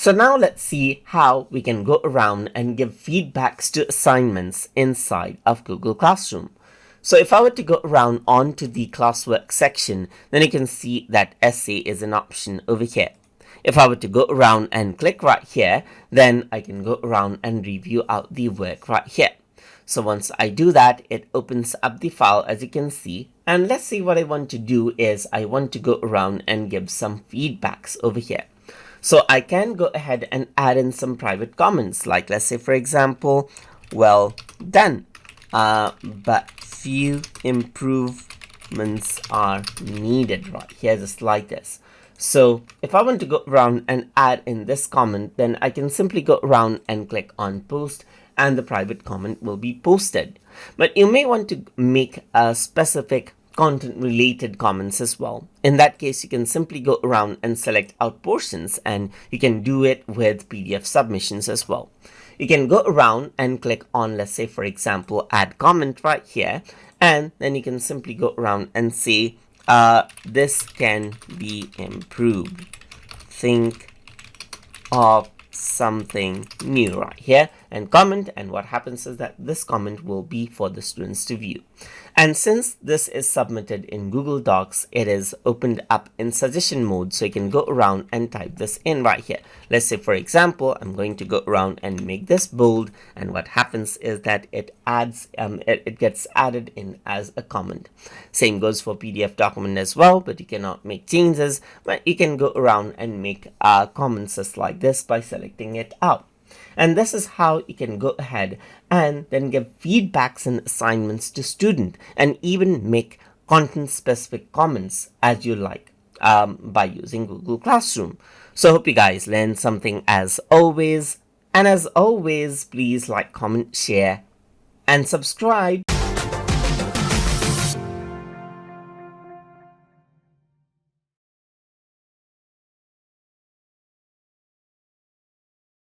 So now let's see how we can go around and give feedbacks to assignments inside of Google Classroom. So if I were to go around onto the classwork section, then you can see that essay is an option over here. If I were to go around and click right here, then I can go around and review out the work right here. So once I do that, it opens up the file as you can see. And let's see, what I want to do is I want to go around and give some feedbacks over here. So I can go ahead and add in some private comments, like let's say, for example, well done, but few improvements are needed right here, just like this. So if I want to go around and add in this comment, then I can simply go around and click on post, and the private comment will be posted. But you may want to make a specific content related comments as well. In that case, you can simply go around and select out portions, and you can do it with PDF submissions as well. You can go around and click on, let's say, for example, add comment right here, and then you can simply go around and say, this can be improved. Think of something new right here, and comment, and what happens is that this comment will be for the students to view. And since this is submitted in Google Docs, it is opened up in suggestion mode, so you can go around and type this in right here. Let's say, for example, I'm going to go around and make this bold, and what happens is that it adds it gets added in as a comment. Same goes for PDF document as well, but you cannot make changes, but you can go around and make comments just like this by selecting it out. And this is how you can go ahead and then give feedbacks and assignments to student, and even make content specific comments as you like by using Google Classroom. So I hope you guys learned something as always. And as always, please like, comment, share, and subscribe.